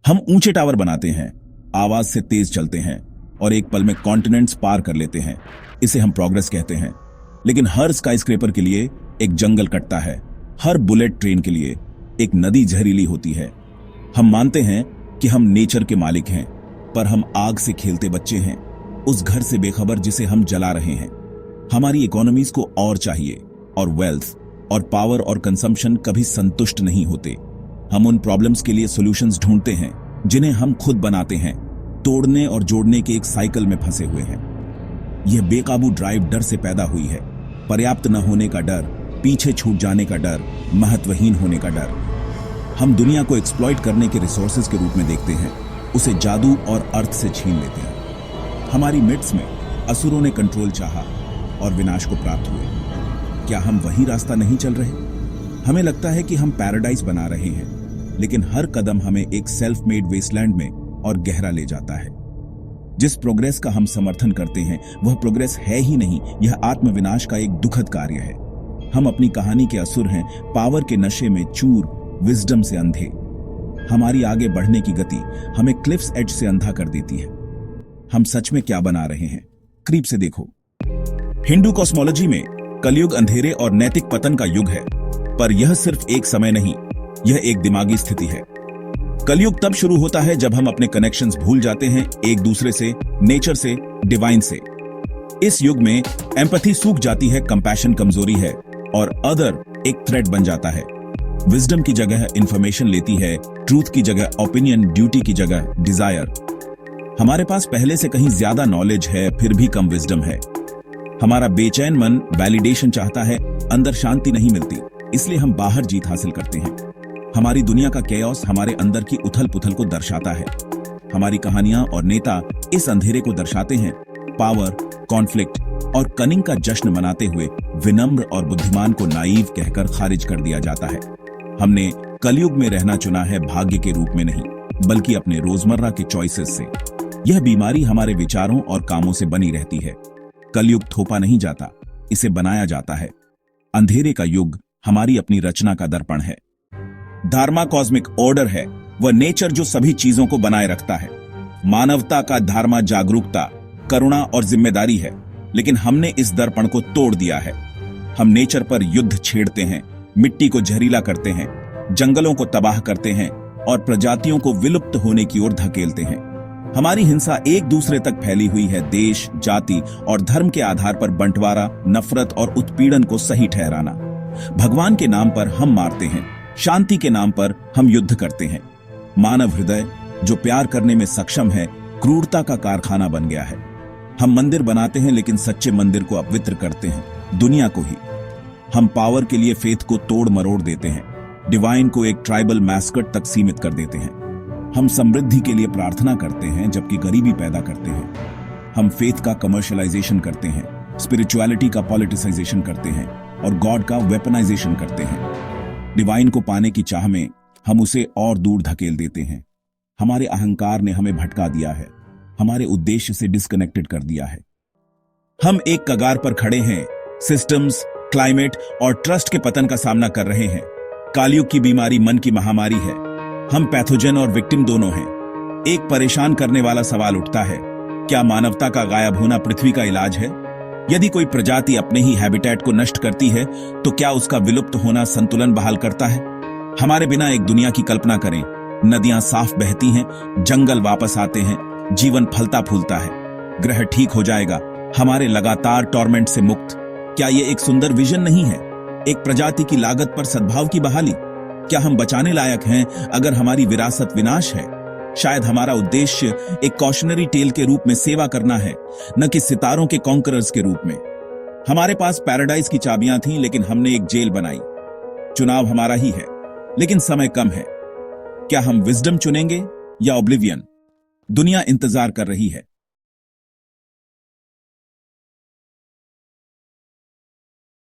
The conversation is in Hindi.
हम ऊंचे टावर बनाते हैं, आवाज से तेज चलते हैं और एक पल में कॉन्टिनेंट्स पार कर लेते हैं। इसे हम प्रोग्रेस कहते हैं। लेकिन हर स्काईस्क्रेपर के लिए एक जंगल कटता है, हर बुलेट ट्रेन के लिए एक नदी जहरीली होती है। हम मानते हैं कि हम नेचर के मालिक हैं, पर हम आग से खेलते बच्चे हैं, उस घर से बेखबर जिसे हम जला रहे हैं। हमारी इकोनॉमीज को और चाहिए, और वेल्थ और पावर और कंजम्पशन कभी संतुष्ट नहीं होते। हम उन प्रॉब्लम्स के लिए सॉल्यूशंस ढूंढते हैं जिन्हें हम खुद बनाते हैं, तोड़ने और जोड़ने के एक साइकिल में फंसे हुए हैं। यह बेकाबू ड्राइव डर से पैदा हुई है, पर्याप्त न होने का डर, पीछे छूट जाने का डर, महत्वहीन होने का डर। हम दुनिया को एक्सप्लॉइट करने के रिसोर्सेज के रूप में देखते हैं, उसे जादू और अर्थ से छीन लेते हैं। हमारी मिड्स में असुरों ने कंट्रोल चाहा और विनाश को प्राप्त हुए। क्या हम वही रास्ता नहीं चल रहे? हमें लगता है कि हम पैराडाइज बना रहे हैं, लेकिन हर कदम हमें एक सेल्फ मेड वेस्टलैंड में और गहरा ले जाता है। जिस प्रोग्रेस का हम समर्थन करते हैं वह प्रोग्रेस है ही नहीं, यह आत्मविनाश का एक दुखद कार्य है। हम अपनी कहानी के असुर हैं, पावर के नशे में चूर, विजडम से अंधे। हमारी आगे बढ़ने की गति हमें क्लिफ्स एज से अंधा कर देती है। हम सच में क्या बना रहे हैं? करीब से देखो। हिंदू कॉस्मोलॉजी में कलयुग अंधेरे और नैतिक पतन का युग है, पर यह सिर्फ एक समय नहीं, यह एक दिमागी स्थिति है। कलयुग तब शुरू होता है जब हम अपने कनेक्शंस भूल जाते हैं, एक दूसरे से, नेचर से, डिवाइन से। इस युग में एम्पैथी सूख जाती है, कंपैशन कमजोरी है और अदर एक थ्रेट बन जाता है। विजडम की जगह इंफॉर्मेशन लेती है, ट्रूथ की जगह ओपिनियन, ड्यूटी की जगह डिजायर। हमारे पास पहले से कहीं ज्यादा नॉलेज है, फिर भी कम विजडम है। हमारा बेचैन मन वैलिडेशन चाहता है, अंदर शांति नहीं मिलती, इसलिए हम बाहर जीत हासिल करते हैं। हमारी दुनिया का कैओस हमारे अंदर की उथल पुथल को दर्शाता है। हमारी कहानियां और नेता इस अंधेरे को दर्शाते हैं। पावर, कॉन्फ्लिक्ट और कनिंग का जश्न मनाते हुए विनम्र और बुद्धिमान को नाइव कहकर खारिज कर दिया जाता है। हमने कलयुग में रहना चुना है, भाग्य के रूप में नहीं, बल्कि अपने रोजमर्रा के चॉइसेस से। यह बीमारी हमारे विचारों और कामों से बनी रहती है। कलयुग थोपा नहीं जाता, इसे बनाया जाता है। अंधेरे का युग हमारी अपनी रचना का दर्पण है। धर्मा कॉस्मिक ऑर्डर है, वह नेचर जो सभी चीजों को बनाए रखता है। मानवता का धर्मा जागरूकता, करुणा और जिम्मेदारी है, लेकिन हमने इस दर्पण को तोड़ दिया है। हम नेचर पर युद्ध छेड़ते हैं, मिट्टी को जहरीला करते हैं, जंगलों को तबाह करते हैं और प्रजातियों को विलुप्त होने की ओर धकेलते हैं। हमारी हिंसा एक दूसरे तक फैली हुई है, देश, जाति और धर्म के आधार पर बंटवारा, नफरत और उत्पीड़न को सही ठहराना। भगवान के नाम पर हम मारते हैं, शांति के नाम पर हम युद्ध करते हैं। मानव हृदय जो प्यार करने में सक्षम है, क्रूरता का कारखाना बन गया है। हम मंदिर बनाते हैं, लेकिन सच्चे मंदिर को अपवित्र करते हैं, दुनिया को ही। हम पावर के लिए फेथ को तोड़ मरोड़ देते हैं, डिवाइन को एक ट्राइबल मैस्कट तक सीमित कर देते हैं। हम समृद्धि के लिए प्रार्थना करते हैं जबकि गरीबी पैदा करते हैं। हम फेथ का कमर्शियलाइजेशन करते हैं, स्पिरिचुअलिटी का पॉलिटिसाइजेशन करते हैं और गॉड का वेपनाइजेशन करते हैं। डिवाइन को पाने की चाह में हम उसे और दूर धकेल देते हैं। हमारे अहंकार ने हमें भटका दिया है, हमारे उद्देश्य से डिस्कनेक्टेड कर दिया है। हम एक कगार पर खड़े हैं, सिस्टम्स, क्लाइमेट और ट्रस्ट के पतन का सामना कर रहे हैं। कलयुग की बीमारी मन की महामारी है। हम पैथोजन और विक्टिम दोनों हैं। एक परेशान करने वाला सवाल उठता है, क्या मानवता का गायब होना पृथ्वी का इलाज है? यदि कोई प्रजाति अपने ही हैबिटेट को नष्ट करती है, तो क्या उसका विलुप्त होना संतुलन बहाल करता है? हमारे बिना एक दुनिया की कल्पना करें। नदियां साफ बहती हैं, जंगल वापस आते हैं, जीवन फलता फूलता है, ग्रह ठीक हो जाएगा, हमारे लगातार टॉर्मेंट से मुक्त। क्या यह एक सुंदर विजन नहीं है? एक प्रजाति की लागत पर सद्भाव की बहाली। क्या हम बचाने लायक हैं अगर हमारी विरासत विनाश है? शायद हमारा उद्देश्य एक कॉशनरी टेल के रूप में सेवा करना है, न कि सितारों के कॉन्करर्स के रूप में। हमारे पास पैराडाइज की चाबियां थीं, लेकिन हमने एक जेल बनाई। चुनाव हमारा ही है, लेकिन समय कम है। क्या हम विजडम चुनेंगे या ओब्लिवियन? दुनिया इंतजार कर रही है।